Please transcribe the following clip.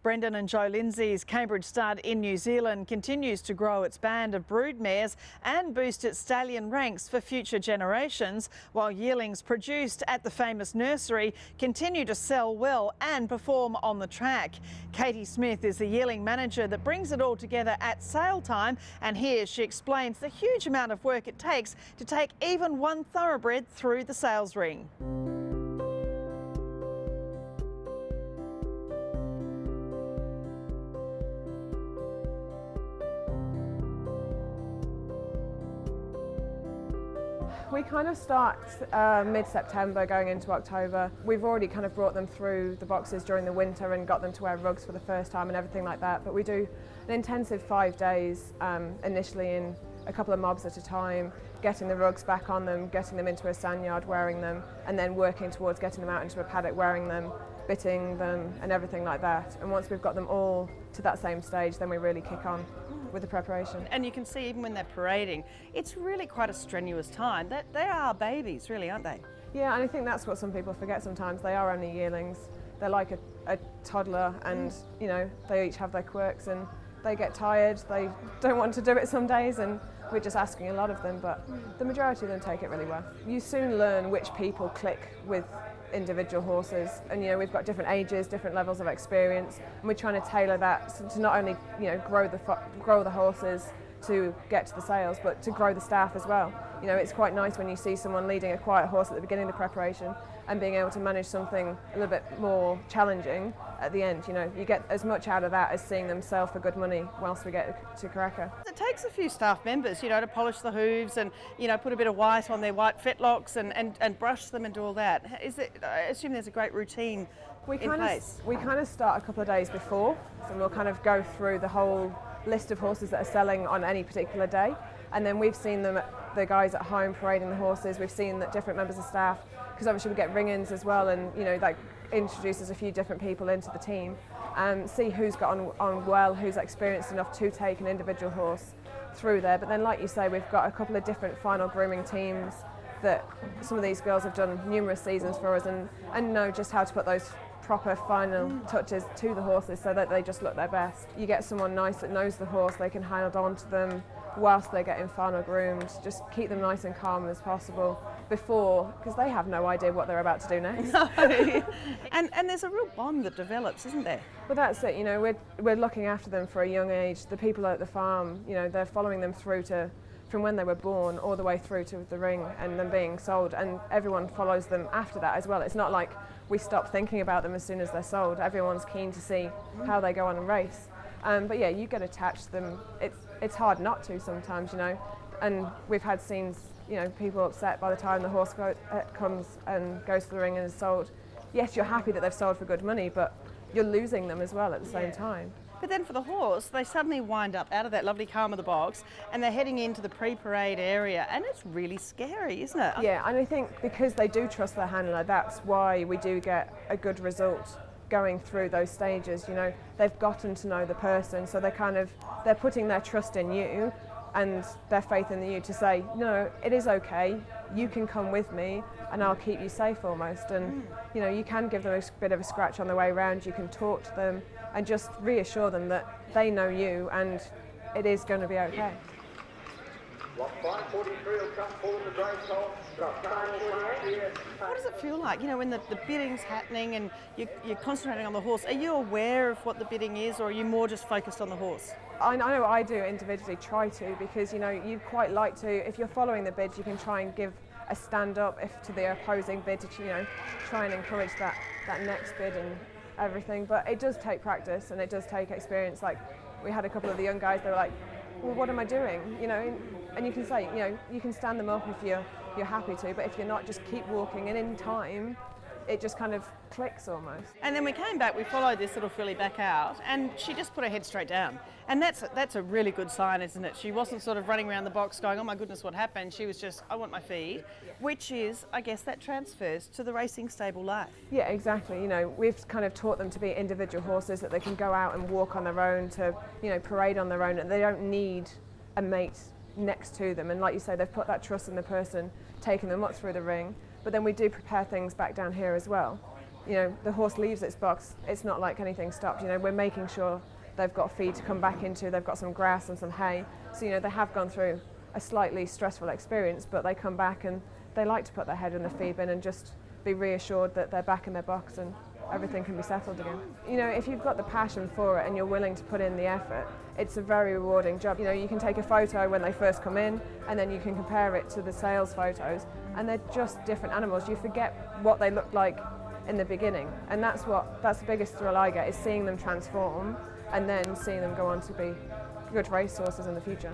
Brendan and Joe Lindsay's Cambridge stud in New Zealand continues to grow its band of brood mares and boost its stallion ranks for future generations, while yearlings produced at the famous nursery continue to sell well and perform on the track. Katy Smith is the yearling manager that brings it all together at sale time, and here she explains the huge amount of work it takes to take even one thoroughbred through the sales ring. We kind of start mid-September going into October. We've already kind of brought them through the boxes during the winter and got them to wear rugs for the first time and everything like that. But we do an intensive 5 days, initially in a couple of mobs at a time, getting the rugs back on them, getting them into a sanyard, wearing them, and then working towards getting them out into a paddock, wearing them, bitting them and everything like that. And once we've got them all to that same stage, then we really kick on with the preparation. And you can see even when they're parading, it's really quite a strenuous time. They are babies, really, aren't they? Yeah, and I think that's what some people forget sometimes. They are only yearlings. They're like a toddler, and you know, they each have their quirks and they get tired, they don't want to do it some days, and we're just asking a lot of them, but the majority of them take it really well. You soon learn which people click with individual horses, and you know, we've got different ages, different levels of experience, and we're trying to tailor that to not only, you know, grow the horses to get to the sales, but to grow the staff as well. You know, it's quite nice when you see someone leading a quiet horse at the beginning of the preparation and being able to manage something a little bit more challenging at the end. You know, you get as much out of that as seeing them sell for good money whilst we get to Karaka. It takes a few staff members, you know, to polish the hooves and, you know, put a bit of white on their white fetlocks and brush them and do all that. I assume there's a great routine in place. We kind of start a couple of days before, so we'll kind of go through the whole list of horses that are selling on any particular day, and then we've seen them, the guys at home parading the horses. We've seen that different members of staff, because obviously we get ring-ins as well, and you know, that introduces a few different people into the team, and see who's got on well, who's experienced enough to take an individual horse through there. But then, like you say, we've got a couple of different final grooming teams that some of these girls have done numerous seasons for us and know just how to put those proper final touches to the horses so that they just look their best. You get someone nice that knows the horse, they can hold on to them whilst they're getting final groomed, just keep them nice and calm as possible before, because they have no idea what they're about to do next. No. and there's a real bond that develops, isn't there? Well, that's it, you know, we're looking after them for a young age. The people at the farm, you know, they're following them through to from when they were born all the way through to the ring and them being sold, and everyone follows them after that as well. It's not like we stop thinking about them as soon as they're sold. Everyone's keen to see how they go on and race. But yeah, you get attached to them. It's hard not to sometimes, you know, and we've had scenes, you know, people upset by the time the horse comes and goes to the ring and is sold. Yes, you're happy that they've sold for good money, but you're losing them as well at the same time. But then for the horse, they suddenly wind up out of that lovely calm of the box and they're heading into the pre-parade area, and it's really scary, isn't it? Yeah, and I think because they do trust their handler, that's why we do get a good result going through those stages. You know, they've gotten to know the person, so they're putting their trust in you and their faith in you to say, no, it is okay, you can come with me and I'll keep you safe almost. And you know, you can give them a bit of a scratch on the way around, you can talk to them and just reassure them that they know you and it is going to be okay. What does it feel like, you know, when the bidding's happening and you're concentrating on the horse? Are you aware of what the bidding is, or are you more just focused on the horse? I know I do individually try to, because you know, you quite like to, if you're following the bids, you can try and give a stand up to the opposing bid to, you know, try and encourage that next bid and everything. But it does take practice and it does take experience. Like, we had a couple of the young guys, they were like, well, what am I doing? You know, and you can say, you know, you can stand them up if you're happy to, but if you're not, just keep walking, and in time it just kind of clicks almost. And then we came back, we followed this little filly back out, and she just put her head straight down. And that's a really good sign, isn't it? She wasn't sort of running around the box going, oh my goodness, what happened? She was just, I want my feed, which is, I guess, that transfers to the racing stable life. Yeah, exactly. You know, we've kind of taught them to be individual horses, that they can go out and walk on their own, to, you know, parade on their own, and they don't need a mate next to them. And like you say, they've put that trust in the person taking them up through the ring. But then we do prepare things back down here as well. you know, the horse leaves its box, it's not like anything stopped. You know, we're making sure they've got feed to come back into, they've got some grass and some hay. So, you know, they have gone through a slightly stressful experience, but they come back and they like to put their head in the feed bin and just be reassured that they're back in their box and everything can be settled again. You know, if you've got the passion for it and you're willing to put in the effort, it's a very rewarding job. You know, you can take a photo when they first come in and then you can compare it to the sales photos, and they're just different animals. You forget what they looked like in the beginning, and that's the biggest thrill I get, is seeing them transform and then seeing them go on to be good racehorses in the future.